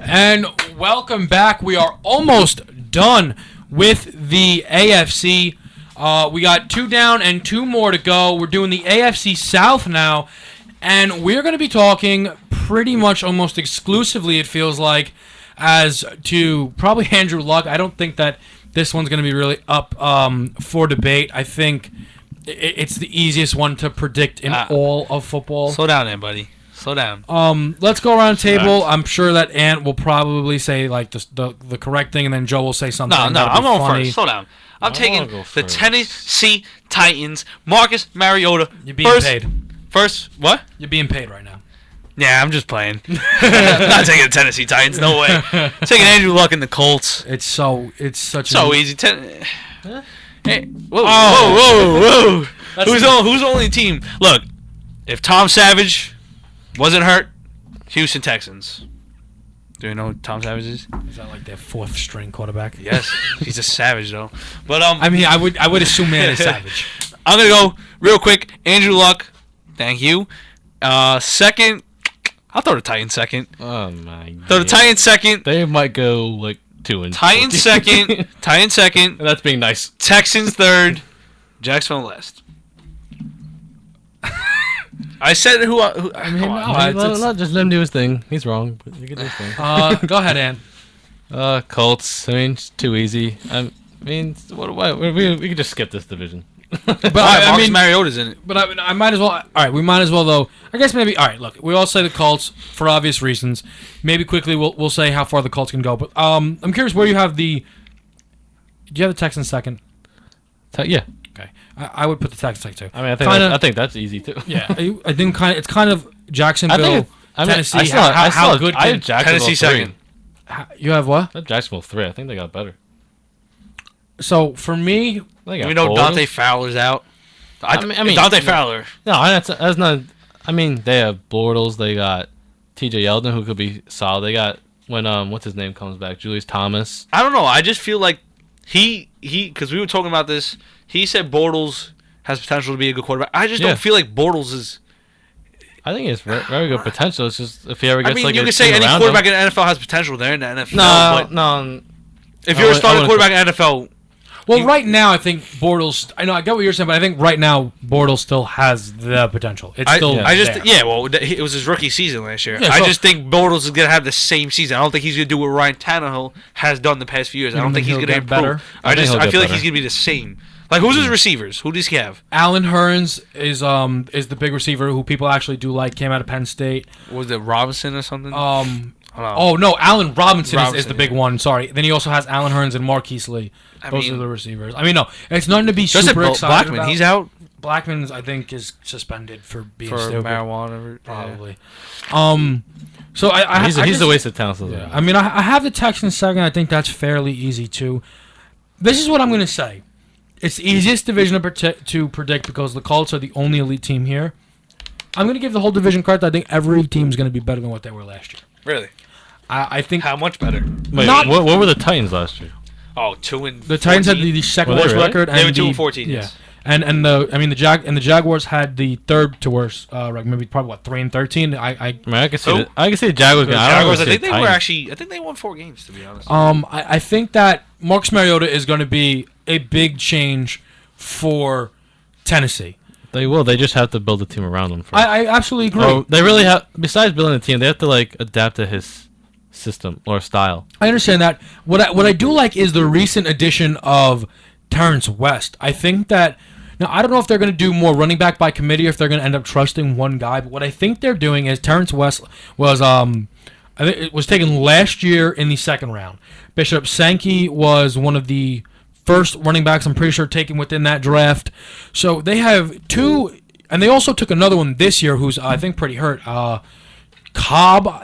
And welcome back. We are almost done with the AFC. We got 2 down and 2 more to go. We're doing the AFC South now, and we're going to be talking pretty much almost exclusively, it feels like, as to probably Andrew Luck. I don't think that this one's going to be really up for debate. I think it's the easiest one to predict in all of football. Slow down there, buddy. Slow down. Let's go around the table. I'm sure that Ant will probably say like the correct thing, and then Joe will say something. No, I'm going first. Slow down. I'm taking the Tennessee Titans. Marcus Mariota. You're being paid. First, what? You're being paid right now. Yeah, I'm just playing. I'm not taking the Tennessee Titans. No way. Taking Andrew Luck and the Colts. It's such easy. Hey, whoa. Who's the only team? Look, if Tom Savage wasn't hurt, Houston Texans. Do you know who Tom Savage is? Is that like their 4th string quarterback? Yes, he's a savage though. But I mean, I would assume man is savage. I'm gonna go real quick. Andrew Luck, thank you. Second, I'll throw the Titans second. Oh my god. Throw the Titans second. They might go like 2-2. Titans second. Titans second. That's being nice. Texans third. Jacksonville last. I said who I mean, just let him do his thing. He's wrong, but you can do his thing. Go ahead, Ann. Colts. I mean, it's too easy. I mean, we can just skip this division. But I mean, Mariota's in it. But I might as well. All right, we might as well though. I guess maybe. All right, look, we all say the Colts for obvious reasons. Maybe quickly we'll say how far the Colts can go. But I'm curious where you have the. Do you have the Texans second? Yeah. Okay, I would put the Texans second too. I mean, I think that's easy too. Yeah, I think it's kind of Jacksonville, Tennessee. How good I have Tennessee second. You have what? I have Jacksonville 3. I think they got better. So for me, we know Dante Fowler's out. I mean Dante Fowler. No, that's not. I mean, they have Bortles. They got T.J. Yeldon, who could be solid. They got what's his name comes back, Julius Thomas. I don't know. I just feel like he because we were talking about this. He said Bortles has potential to be a good quarterback. I just don't feel like Bortles is. I think it's very good potential. It's just if he ever gets you can say any quarterback in the NFL has potential there in the NFL. No. If you're a starting quarterback in the NFL. Well, right now I think Bortles. I get what you're saying, but I think right now Bortles still has the potential. It's still there. It was his rookie season last year. Yeah, I just think Bortles is gonna have the same season. I don't think he's gonna do what Ryan Tannehill has done the past few years. I don't think he's gonna get better. I feel like he's gonna be the same. Like, who's his receivers? Who does he have? Allen Hurns is the big receiver who people actually do like. Came out of Penn State. Was it Robinson or something? Oh no, Allen Robinson is the big one. Sorry. Then he also has Allen Hurns and Marquise Lee. Those are the receivers. I mean, no, it's nothing to be super excited about. He's out. Blackman's, I think, is suspended for being stupid. Marijuana, probably. So he's a waste of talent. Yeah. I mean, I have the Texans second. I think that's fairly easy too. This is what I'm going to say. It's the easiest division to predict because the Colts are the only elite team here. I'm going to give the whole division credit. I think every team is going to be better than what they were last year. Really? I think. How much better? Wait, what were the Titans last year? Oh, 2-14. The Titans had the second worst record. They were 2-14. Yeah. And the Jaguars had the third to worst record. Maybe probably 3-13. I can see the Jaguars. The Jaguars. I think they won 4 games, to be honest. I think that Marcus Mariota is going to be a big change for Tennessee. They will. They just have to build a team around him. I absolutely agree. They really have. Besides building a team, they have to adapt to his system or style. I understand that. What I do like is the recent addition of Terrence West. I think that now I don't know if they're going to do more running back by committee or if they're going to end up trusting one guy. But what I think they're doing is Terrence West was I think it was taken last year in the second round. Bishop Sankey was one of the first running backs, I'm pretty sure, taken within that draft. So they have 2, and they also took another one this year who's, I think, pretty hurt.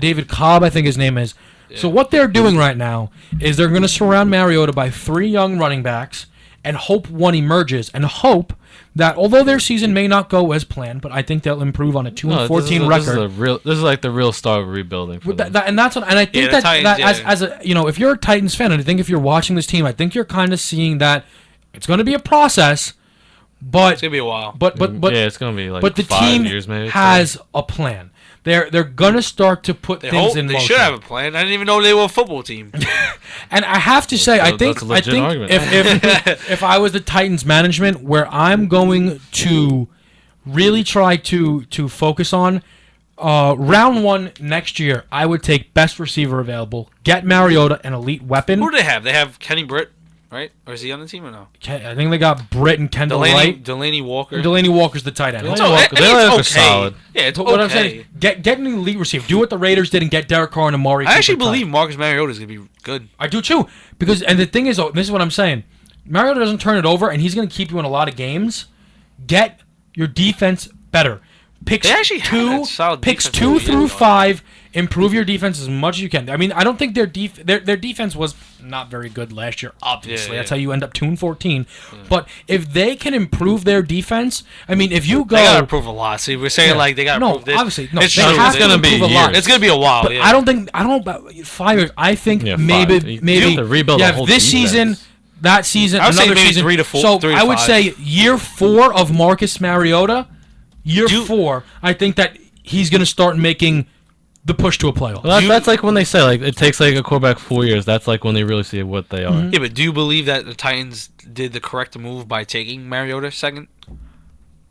David Cobb, I think his name is. Yeah. So what they're doing right now is they're going to surround Mariota by 3 young running backs and hope one emerges and hope that although their season may not go as planned, but I think they'll improve on a 2-14 record. This is like the real start of rebuilding. For them. And I think as a if you're a Titans fan, and I think if you're watching this team, I think you're kind of seeing that it's going to be a process, but it's going to be a while. But yeah, it's going to be like but the 5 team years maybe. Has a plan. they're gonna start to put things in They motion. should have a plan. I didn't even know they were a football team. And I have to say, I think that's a legit argument. if I was the Titans management, where I'm going to really try to focus on round 1 next year, I would take best receiver available, get Mariota an elite weapon. Who do they have? They have Kenny Britt, right? Or is he on the team or no? I think they got Britt and Kendall Wright. Delaney Walker. And Delaney Walker's the tight end. Delaney Walker, they look okay. solid. Yeah, it's But okay. what I'm saying is, get an elite receiver. Do what the Raiders did and get Derek Carr and Amari. I actually Cooper tight. believe Marcus Mariota is going to be good. I do too. Because and the thing is, this is what I'm saying. Mariota doesn't turn it over, and he's going to keep you in a lot of games. Get your defense better. Picks They actually have two, that solid picks defense 2 really through is, though. 5. Improve your defense as much as you can. I mean, I don't think their defense was not very good last year. Obviously, Yeah. that's how you end up 2-14. But if they can improve their defense, I mean, if you go, They got to improve a lot. See, we're saying like they got to no, improve this. obviously, no, It's they true. have It's to gonna be improve a years. lot. It's going to be a while. But yeah. I don't think 5 years. I think Yeah, maybe 5. maybe You have to rebuild you a have whole this defense. season, that season, I would say another maybe season. 3 to 4. So 3 to I would 5. say year 4 of Marcus Mariota, year Do- 4. I think that he's going to start making the push to a playoff. Well, that's like when they say like it takes like a quarterback 4 years. That's like when they really see what they are. Yeah, but do you believe that the Titans did the correct move by taking Mariota second?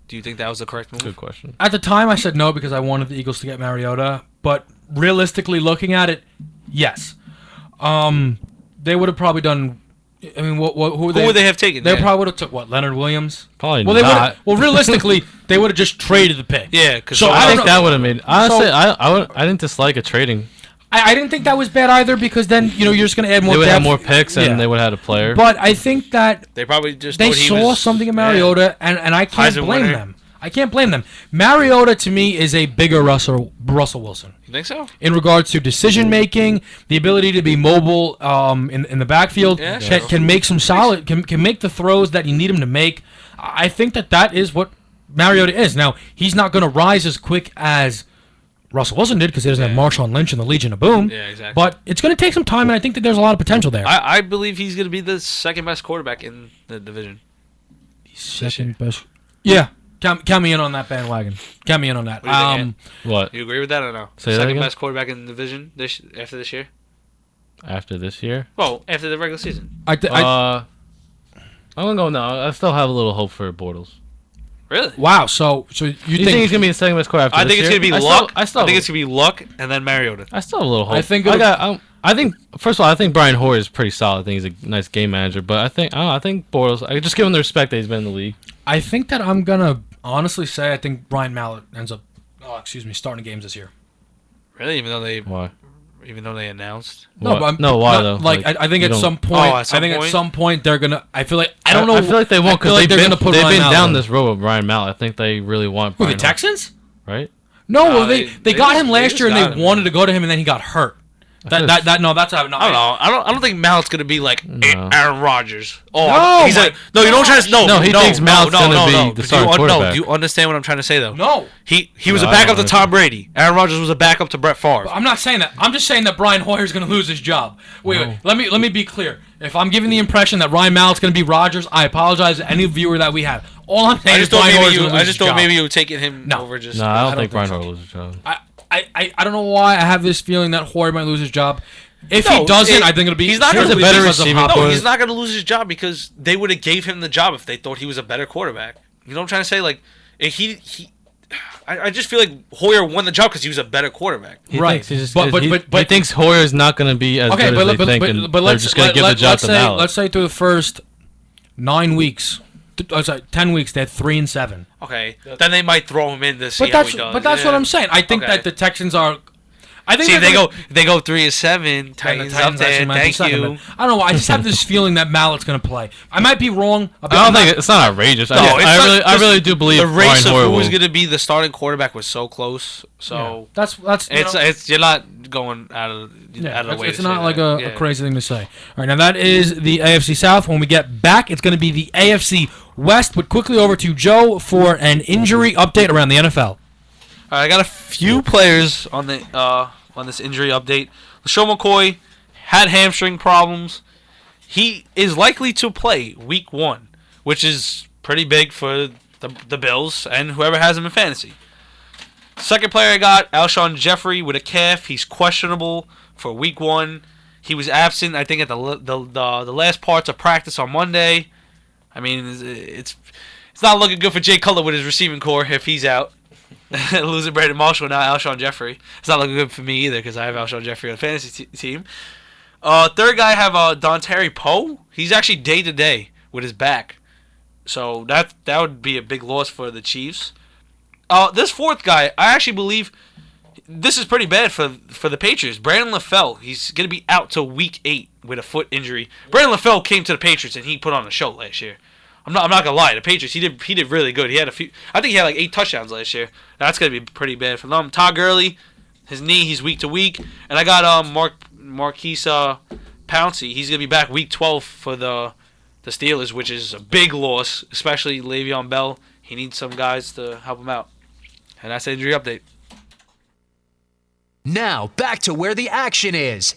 Do you think that was the correct move? Good question. At the time, I said no because I wanted the Eagles to get Mariota. But realistically looking at it, yes. They would have probably done. I mean, who Who would they have taken? They Yeah. probably would have took what, Leonard Williams. Probably Well, they would. not. Well, realistically, they would have just traded the pick. Yeah, because So I I think don't know. that would have made. Honestly, So- I didn't dislike a trading. I didn't think that was bad either because then you're just going to add more. They would depth. have more picks and Yeah. they would have had a player. But I think that they probably just they thought he saw was, something in yeah. Mariota, and I can't Heisman blame winner. them. I can't blame them. Mariota to me is a bigger Russell Wilson You think so? in regards to decision making, the ability to be mobile in the backfield, Yeah, that sure. can make some solid, can make the throws that you need him to make. I think that is what Mariota is. Now he's not going to rise as quick as Russell Wilson did because he doesn't have Marshawn Lynch and the Legion of Boom. Yeah, exactly. But it's going to take some time, and I think that there's a lot of potential there. I believe he's going to be the second best quarterback in the division. Second best. Yeah. Count me in on that bandwagon. Count me in on that. What do you think, What You agree with that or no? Say that Second again? best quarterback in the division after this year? after this year? Well, after the regular season. I'm gonna go no. I still have a little hope for Bortles. Really? wow. So you You think think he's gonna be the second best quarterback? I After think this it's year? going to be I Luck. still I think it's going to be Luck and then Mariota. I still have a little hope. I think I think first of all, I think Brian Hoyer is pretty solid. I think he's a nice game manager. But I think Bortles. I just give him the respect that he's been in the league. I think that I'm gonna honestly say I think Brian Mallett ends up, starting games this year. Really? Why? Even though they announced? No, but I'm, No, why not- though? Like, I think you at don't- some point, Oh, at some at point? some point they're gonna. I feel like I don't know. I feel like they won't I feel because like they've they're been, gonna put they've Ryan been Mallett down in. this road with Brian Mallett. I think they really want Who, Brian the Texans? Hoyer, right? No, No, well, they they got just- him they last just year and got they him, wanted yeah. to go to him and then he got hurt. That's- That no, that's how. No, I don't know. I don't think Mallett's going to be like No. Aaron Rodgers. Oh, No, he's my no. You don't try to. No, No, he thinks Mallett's no, gonna no, be no. the Do starting you, quarterback. do you understand what I'm trying to say though? No, He was No, a I backup don't to Tom Brady. Aaron Rodgers was a backup to Brett Favre. I'm not saying that. I'm just saying that Brian Hoyer's going to lose his job. Wait. Let me be clear. If I'm giving the impression that Ryan Mallett's going to be Rodgers, I apologize to any viewer that we have. All I'm saying I is just thought Brian Hoyer's maybe going to lose his job. you were taking him No. over just. No, I don't don't think Brian think so. Hoyer loses his job. I don't know why I have this feeling that Hoyer might lose his job. If No, he doesn't, I think it'll be. he's not He's gonna a better because of receiver Hopkins. No, Hoyer- he's not going to lose his job because they would have gave him the job if they thought he was a better quarterback. You know what I'm trying to say? Like, I just feel like Hoyer won the job because he was a better quarterback. He Right. thinks he's just, But- he but- thinks Hoyer's not going to be as Okay, good as they think, and but they're let's just going to give the job let's to say Mallett. let's say through the first 9 weeks, 10 weeks, they're 3-7. Okay, then they might throw him in to see But how that's he does. but that's what I'm saying. I think Okay. that the Texans are. I think See, that if they go 3-7. And the Titans up Titans there. actually might be Thank second, you. but I don't know. I just have this feeling that Mallett's going to play. I might be wrong. I don't think it's not outrageous. No, it's not- I really do believe the Brian race of Hoyer who will. was going to be the starting quarterback was so close. So that's it's you're not going out of the way. it's to not say like that. a Yeah. crazy thing to say. All right, now that is the AFC South. When we get back, it's going to be the AFC West. But quickly over to Joe for an injury update around the NFL. All right, I got a few players on the on this injury update. LaShawn McCoy had hamstring problems. He is likely to play Week 1, which is pretty big for the Bills and whoever has him in fantasy. Second player I got, Alshon Jeffrey with a calf. He's questionable for week 1. He was absent, I think, at the last parts of practice on Monday. I mean, it's not looking good for Jay Cutler with his receiving core if he's out. Losing Brandon Marshall, now Alshon Jeffrey. It's not looking good for me either because I have Alshon Jeffrey on the fantasy team. Third guy I have Dontari Poe. He's actually day-to-day with his back. So that would be a big loss for the Chiefs. This fourth guy, I actually believe this is pretty bad for the Patriots. Brandon LaFell, he's going to be out till week 8 with a foot injury. Brandon LaFell came to the Patriots and he put on a show last year. I'm not gonna lie. The Patriots, he did really good. He had a few. I think he had like 8 touchdowns last year. That's gonna be pretty bad for them. Todd Gurley, his knee, he's week to week. And I got Marquise Pouncey. He's gonna be back week 12 for the Steelers, which is a big loss, especially Le'Veon Bell. He needs some guys to help him out. And that's the injury update. Now back to where the action is.